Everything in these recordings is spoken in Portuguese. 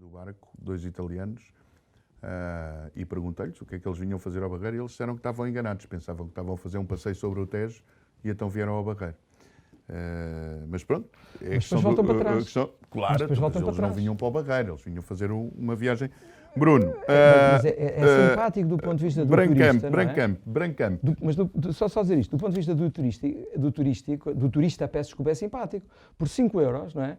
do barco, 2 italianos, e perguntei-lhes o que é que eles vinham fazer ao Barreiro e eles disseram que estavam enganados, pensavam que estavam a fazer um passeio sobre o Tejo e então vieram ao Barreiro. Mas pronto, é mas depois voltam para trás. Claro, depois voltam eles para não trás. vinham para o Barreiro, eles vinham fazer uma viagem. Bruno, Mas é simpático do ponto de vista do turista, não é? Brancamp. Mas só dizer isto, do ponto de vista do turista, peço desculpa, é simpático. Por 5 euros, não é?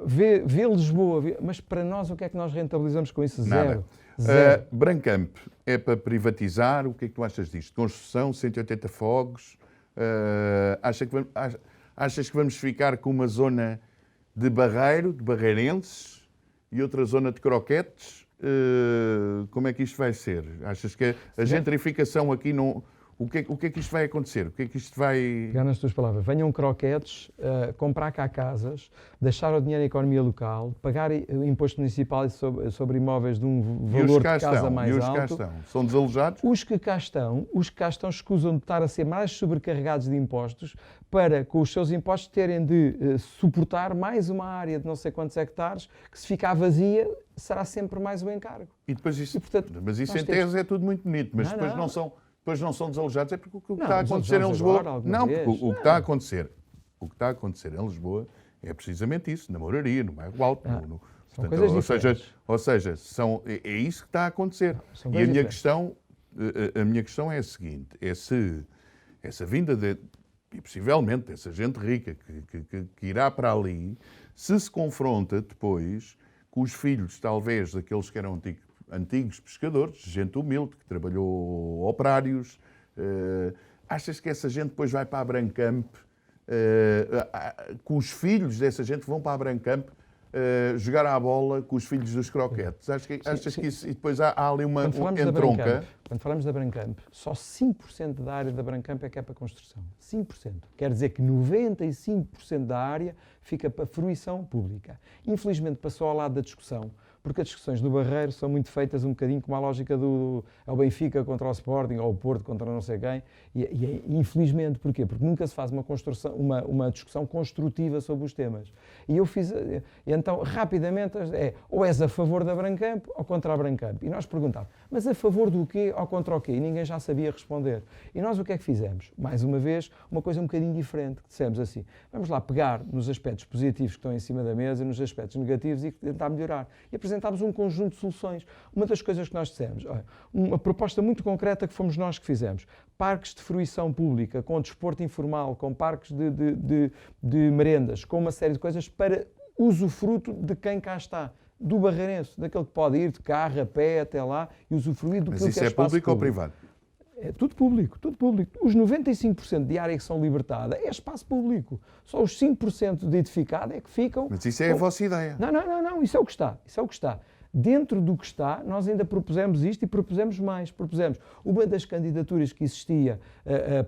Vê Lisboa, mas para nós o que é que nós rentabilizamos com isso? Nada. Zero. Brancamp é para privatizar, o que é que tu achas disto? Construção, 180 fogos, achas que vamos ficar com uma zona de Barreiro, de barreirenses, e outra zona de croquetes? Como é que isto vai ser? Achas que a gentrificação aqui não... O que é que isto vai acontecer? O que é que isto vai... Pegar nas tuas palavras, venham croquetes, comprar cá casas, deixar o dinheiro à economia local, pagar o imposto municipal sobre imóveis de um valor de casa mais alto. Cá estão? São desalojados? Os que cá estão escusam de estar a ser mais sobrecarregados de impostos para, com os seus impostos, terem de suportar mais uma área de não sei quantos hectares que, se ficar vazia, será sempre mais um encargo. E depois isso, portanto, mas isso em tese é tudo muito bonito, mas depois não são desalojados, é porque o que está a acontecer em Lisboa... O que está a acontecer em Lisboa é precisamente isso, na Moraria, no Bairro Alto, são coisas diferentes. Ou seja, é isso que está a acontecer. E a minha questão é a seguinte, é se essa vinda e possivelmente essa gente rica que irá para ali, se confronta depois com os filhos, talvez, daqueles que eram antigos pescadores, gente humilde, que trabalhou operários. Achas que essa gente depois vai para a Brancamp, que os filhos dessa gente vão para a Brancamp jogar à bola com os filhos dos croquetes? Achas que isso... E depois há ali uma entronca? Quando falamos da Brancamp, só 5% da área da Brancamp é que é para construção. 5%. Quer dizer que 95% da área fica para fruição pública. Infelizmente passou ao lado da discussão, porque as discussões do Barreiro são muito feitas um bocadinho com a lógica do Benfica contra o Sporting, ou o Porto contra não sei quem, e infelizmente, porquê? Porque nunca se faz uma discussão construtiva sobre os temas. E eu fiz, então, rapidamente, ou és a favor da Brancamp ou contra a Brancamp. E nós perguntávamos, mas a favor do quê ou contra o quê? E ninguém já sabia responder. E nós o que é que fizemos? Mais uma vez, uma coisa um bocadinho diferente, que dissemos assim, vamos lá pegar nos aspectos positivos que estão em cima da mesa, nos aspectos negativos e tentar melhorar. E apresentámos um conjunto de soluções. Uma das coisas que nós dissemos, uma proposta muito concreta que fomos nós que fizemos, parques de fruição pública, com desporto informal, com parques de merendas, com uma série de coisas para usufruto de quem cá está, do barreirense, daquele que pode ir de carro, a pé, até lá e usufruir do que é espaço público. Mas isso é público ou privado? É tudo público, tudo público. Os 95% de área que são libertada é espaço público. Só os 5% de edificado é que ficam... Mas isso é a vossa ideia. Não, isso é o que está, isso é o que está. Dentro do que está, nós ainda propusemos isto e propusemos mais. Propusemos uma das candidaturas que existia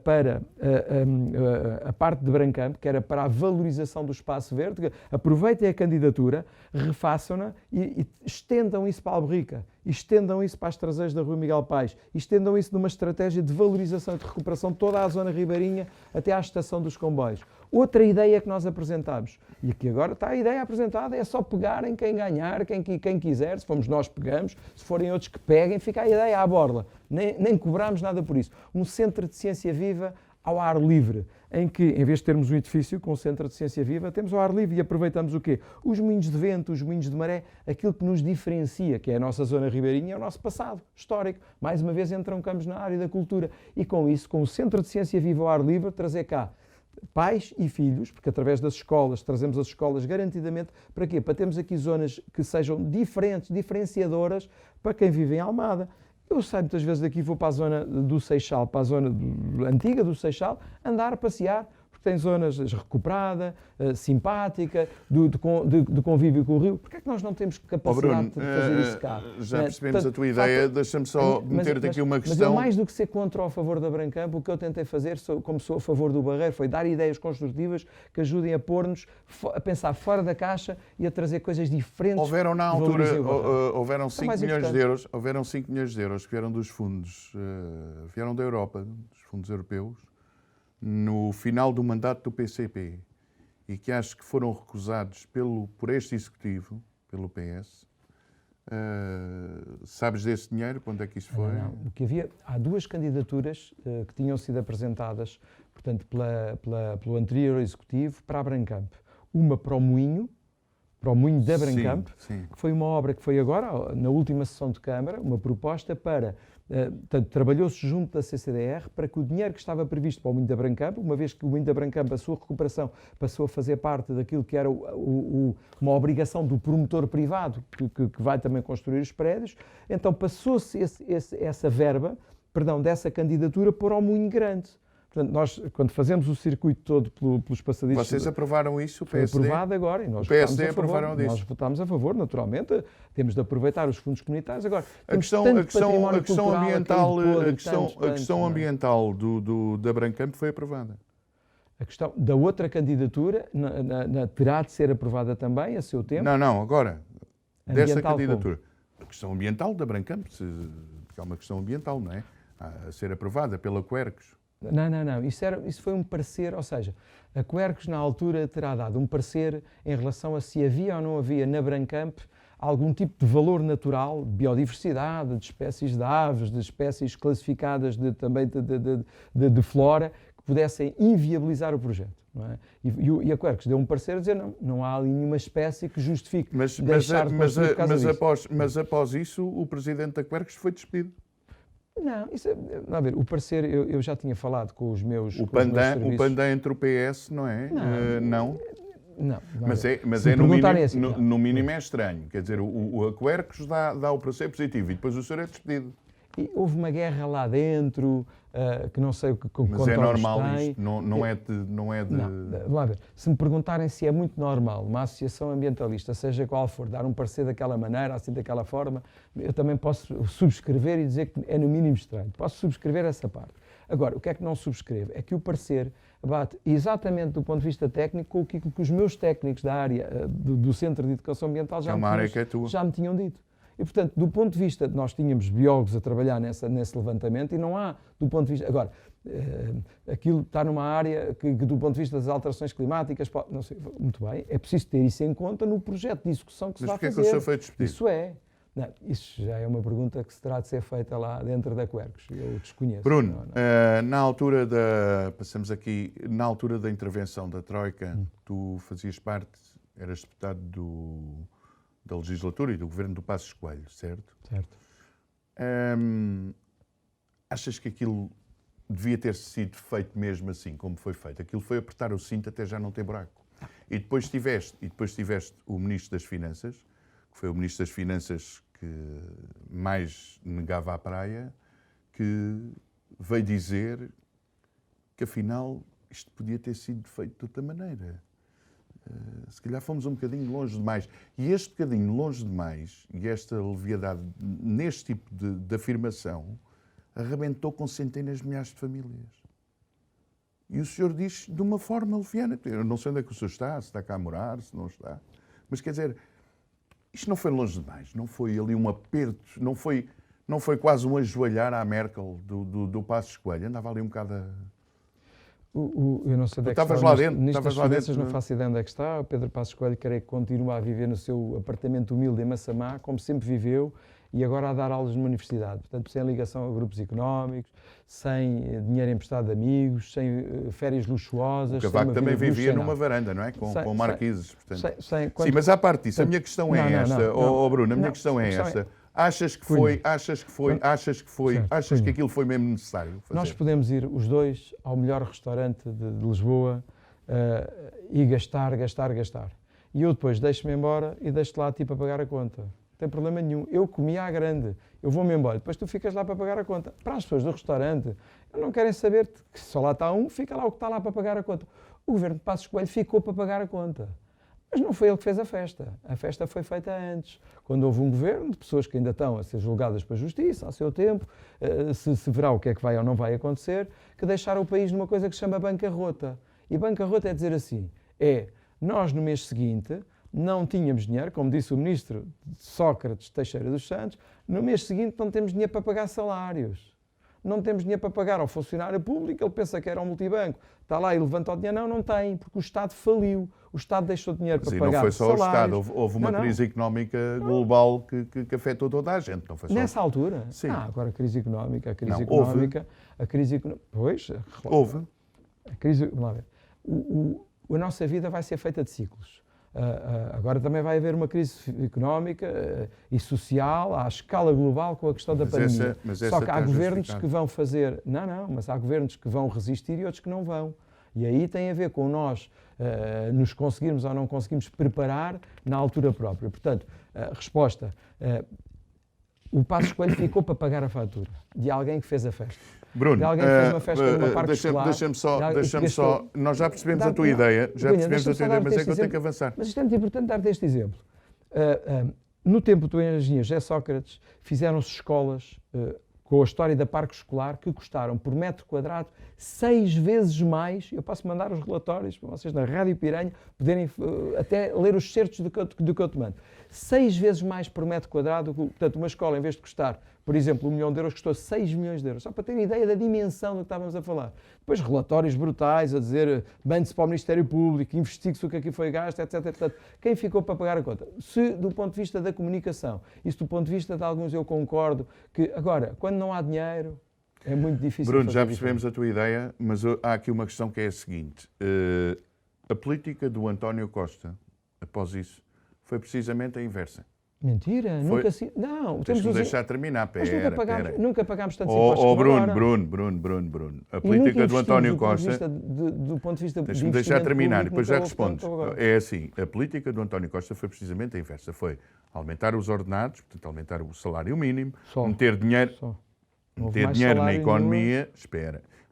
para a parte de Brancamp, que era para a valorização do espaço verde. Aproveitem a candidatura, refaçam-na e estendam isso para a Alberrica, estendam isso para as traseiras da Rua Miguel Paes, estendam isso numa estratégia de valorização e de recuperação de toda a zona ribeirinha até à estação dos comboios. Outra ideia que nós apresentámos, e aqui agora está a ideia apresentada, é só pegarem quem ganhar, quem quiser, se fomos nós pegamos, se forem outros que peguem, fica a ideia à borla, nem cobramos nada por isso. Um centro de ciência viva ao ar livre, em que, em vez de termos um edifício com um centro de ciência viva, temos ao ar livre e aproveitamos o quê? Os moinhos de vento, os moinhos de maré, aquilo que nos diferencia, que é a nossa zona ribeirinha, é o nosso passado histórico. Mais uma vez entroncamos na área da cultura e com isso, com o centro de ciência viva ao ar livre, trazer cá pais e filhos, porque através das escolas, trazemos as escolas garantidamente, para quê? Para termos aqui zonas que sejam diferentes, diferenciadoras para quem vive em Almada. Eu saio muitas vezes daqui, vou para a zona do Seixal, para a zona antiga do Seixal, andar a passear, porque tem zonas recuperada, simpática, de convívio com o rio. Porquê é que nós não temos capacidade de fazer isso cá? Já percebemos a tua ideia, deixa-me só meter-te aqui uma questão. Mas eu, mais do que ser contra ou a favor da Brancamp, o que eu tentei fazer, como sou a favor do Barreiro, foi dar ideias construtivas que ajudem a pôr-nos a pensar fora da caixa e a trazer coisas diferentes. Houveram na altura, houveram 5 milhões de euros que vieram dos fundos, vieram da Europa, dos fundos europeus, no final do mandato do PCP, e que acho que foram recusados por este Executivo, pelo PS, Sabes desse dinheiro? Quando é que isso foi? Não. O que havia, há duas candidaturas que tinham sido apresentadas, portanto, pelo anterior executivo para a Brancamp. Uma para o Moinho da Brancamp, sim. que foi uma obra que foi agora, na última sessão de Câmara, uma proposta para, portanto, trabalhou-se junto da CCDR para que o dinheiro que estava previsto para o Moinho da Brancamp, uma vez que o Moinho da Brancamp, a sua recuperação, passou a fazer parte daquilo que era uma obrigação do promotor privado, que vai também construir os prédios, então passou-se essa verba, dessa candidatura para o Moinho Grande. Portanto, nós, quando fazemos o circuito todo pelos passadiços... Vocês aprovaram isso, o PSD? Foi aprovado agora. E nós o PSD aprovaram disso. Nós votámos a favor, naturalmente. Temos de aproveitar os fundos comunitários. Agora, a questão ambiental da Brancamp foi aprovada. A questão da outra candidatura terá de ser aprovada também, a seu tempo. Não, agora, desta candidatura. A questão ambiental da Brancamp, porque é uma questão ambiental, não é? A ser aprovada pela Quercus. Não. Isso foi um parecer, ou seja, a Quercus na altura terá dado um parecer em relação a se havia ou não havia na Brancamp algum tipo de valor natural, de biodiversidade, de espécies de aves, de espécies classificadas também de flora, que pudessem inviabilizar o projeto. Não é? E a Quercus deu um parecer a dizer não há ali nenhuma espécie que justifique deixar de construir por causa disso. Mas após isso, o presidente da Quercus foi despedido. Não, a ver, o parecer, eu já tinha falado com os meus O pandan entre o PS, não é? Não. Mas no mínimo é estranho. Quer dizer, a Quercus dá o parecer positivo e depois o senhor é despedido. E houve uma guerra lá dentro, que não sei o que Mas é normal isto, não é de... Vamos lá ver, se me perguntarem se é muito normal uma associação ambientalista, seja qual for, dar um parecer daquela maneira, assim daquela forma, eu também posso subscrever e dizer que é no mínimo estranho. Posso subscrever essa parte. Agora, o que é que não subscrevo? É que o parecer bate exatamente do ponto de vista técnico com o que os meus técnicos da área do Centro de Educação Ambiental já me tinham dito. E, portanto, do ponto de vista, nós tínhamos biólogos a trabalhar nesse levantamento e não há, do ponto de vista... Agora, aquilo está numa área que, do ponto de vista das alterações climáticas, não sei, muito bem, é preciso ter isso em conta no projeto de execução que se vai fazer. Mas porquê é que o senhor foi despedido? Isso é. Não, isso já é uma pergunta que se terá de ser feita lá dentro da Quercus. Eu desconheço. Bruno, na altura passamos aqui, na altura da intervenção da Troika, tu fazias parte, eras deputado da legislatura e do governo do Passos Coelho, certo? Certo. Achas que aquilo devia ter sido feito mesmo assim, como foi feito? Aquilo foi apertar o cinto até já não ter buraco. E depois tiveste o Ministro das Finanças, que foi o Ministro das Finanças que mais negava a praia, que veio dizer que afinal isto podia ter sido feito de outra maneira. Se calhar fomos um bocadinho longe demais. E este bocadinho longe demais, e esta leviandade neste tipo de afirmação, arrebentou com centenas de milhares de famílias. E o senhor diz de uma forma leviana. Eu não sei onde é que o senhor está, se está cá a morar, se não está. Mas quer dizer, isto não foi longe demais. Não foi ali um aperto, não foi quase um ajoelhar à Merkel do Passos Coelho. Andava ali um bocado a... Eu não sei onde é que estavas lá dentro. Estavas lá dentro. Não faço ideia onde é que está. O Pedro Passos Coelho creio que continua a viver no seu apartamento humilde em Massamá, como sempre viveu, e agora a dar aulas numa universidade. Portanto, sem ligação a grupos económicos, sem dinheiro emprestado de amigos, sem férias luxuosas. O Cavaco também vivia numa varanda, não é? Com marquises. Portanto. Sim, mas à parte disso, a minha questão é esta. Bruno, a minha questão é esta. Achas que aquilo foi mesmo necessário fazer? Nós podemos ir os dois ao melhor restaurante de Lisboa e gastar. E eu depois deixo-me embora e deixo-te lá a ti para pagar a conta. Não tem problema nenhum. Eu comi à grande. Eu vou-me embora. Depois tu ficas lá para pagar a conta. Para as pessoas do restaurante, não querem saber que só lá está um, fica lá o que está lá para pagar a conta. O governo de Passos Coelho ficou para pagar a conta. Mas não foi ele que fez a festa. A festa foi feita antes, quando houve um governo de pessoas que ainda estão a ser julgadas pela justiça, a seu tempo, se verá o que é que vai ou não vai acontecer, que deixaram o país numa coisa que se chama bancarrota. E bancarrota é dizer assim, nós no mês seguinte não tínhamos dinheiro, como disse o ministro Sócrates Teixeira dos Santos, no mês seguinte não temos dinheiro para pagar salários. não temos dinheiro para pagar ao funcionário público, ele pensa que era um multibanco, está lá e levanta o dinheiro. Não tem, porque o Estado faliu. O Estado deixou dinheiro para pagar não foi só salários. o Estado, houve uma crise económica global que afetou toda a gente, não foi só... Nessa altura? Sim. Agora a crise económica, Pois, houve. a crise, vamos lá ver. A nossa vida vai ser feita de ciclos. Agora também vai haver uma crise económica e social à escala global com a questão da pandemia. Só que há governos que vão fazer... mas há governos que vão resistir e outros que não vão. E aí tem a ver com nós nos conseguirmos ou não conseguimos preparar na altura própria. Portanto, a resposta... o Passos Coelho ficou para pagar a fatura de alguém que fez a festa. Bruno, de alguém que fez uma festa numa parque escolar. Deixa-me só, nós já percebemos a tua ideia, mas é que eu tenho que avançar. Mas isto é muito importante dar-te este exemplo. No tempo do engenheiro José Sócrates, fizeram-se escolas com a história da parque escolar que custaram por metro quadrado 6 vezes mais. Eu posso mandar os relatórios para vocês na Rádio Piranha poderem até ler os certos do que eu te mando. 6 vezes mais por metro quadrado. Portanto, uma escola, em vez de custar, por exemplo, 1 milhão de euros, custou 6 milhões de euros. Só para terem ideia da dimensão do que estávamos a falar. Depois, relatórios brutais a dizer mande-se para o Ministério Público, investigue-se o que aqui foi gasto, etc. Portanto, quem ficou para pagar a conta? Se, do ponto de vista da comunicação, e se do ponto de vista de alguns eu concordo, que agora, quando não há dinheiro, é muito difícil. Bruno, já percebemos a tua ideia, mas há aqui uma questão que é a seguinte. A política do António Costa, após isso, foi precisamente a inversa. Mentira, nunca se... Não, temos deixar terminar. Nunca pagámos tantos impostos como agora. Bruno. A política do António Costa... Do ponto de vista de Deixa-me deixar terminar, depois já respondo. Respondo. É assim, a política do António Costa foi precisamente a inversa. Foi aumentar os ordenados, portanto, aumentar o salário mínimo, meter dinheiro na economia...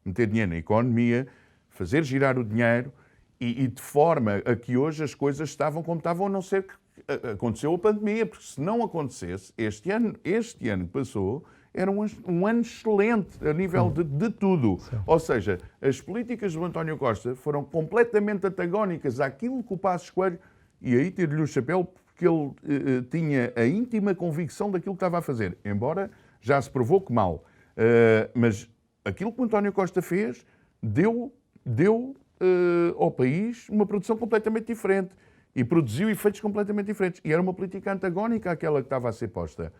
Meter dinheiro na economia, fazer girar o dinheiro e de forma a que hoje as coisas estavam como estavam, a não ser que aconteceu a pandemia, porque se não acontecesse, este ano que passou era um ano excelente a nível de tudo. Sim. Ou seja, as políticas do António Costa foram completamente antagónicas àquilo que o Passos Coelho, e aí tiro-lhe o chapéu, porque ele tinha a íntima convicção daquilo que estava a fazer, embora já se provou que mal. Mas aquilo que o António Costa fez deu ao país uma produção completamente diferente. E produziu efeitos completamente diferentes. E era uma política antagónica àquela que estava a ser posta.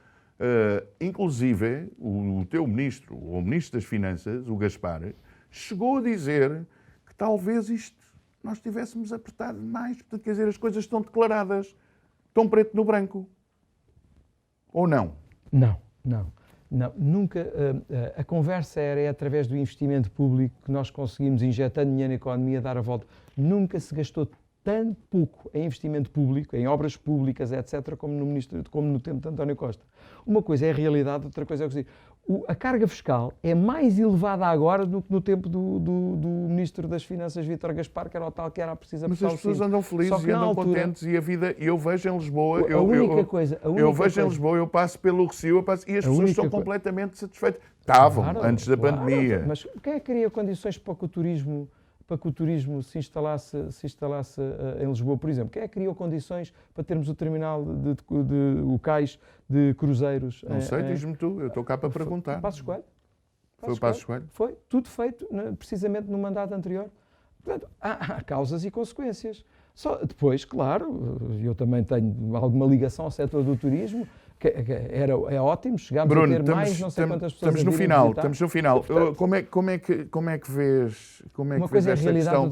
Inclusive, o teu ministro, ou o ministro das Finanças, o Gaspar, chegou a dizer que talvez nós tivéssemos apertado demais. Portanto, quer dizer, as coisas estão declaradas. Estão preto no branco. Ou não? Não. Nunca. A conversa é através do investimento público que nós conseguimos, injetando dinheiro na economia, dar a volta. Nunca se gastou tão pouco em investimento público, em obras públicas, etc., como no tempo de António Costa. Uma coisa é a realidade, outra coisa é o que se diz. A carga fiscal é mais elevada agora do que no tempo do Ministro das Finanças, Vítor Gaspar, que era o tal que era preciso apertar. Mas as pessoas andam felizes e andam contentes e a vida... Eu vejo em Lisboa... Eu passo pelo Recio e as pessoas estão completamente satisfeitas. Estavam, antes da pandemia. Mas quem é que cria condições para que o turismo se instalasse em Lisboa, por exemplo? Quem é que criou condições para termos o terminal o cais de cruzeiros? Não sei, diz-me tu, eu estou cá para perguntar. Passos Coelho. Foi o Passos Coelho? Foi, tudo feito precisamente no mandato anterior. Portanto, há causas e consequências. Só depois, claro, eu também tenho alguma ligação ao setor do turismo, é ótimo, chegámos a ter mais não sei quantas pessoas Estamos no final. Como é que vês esta questão?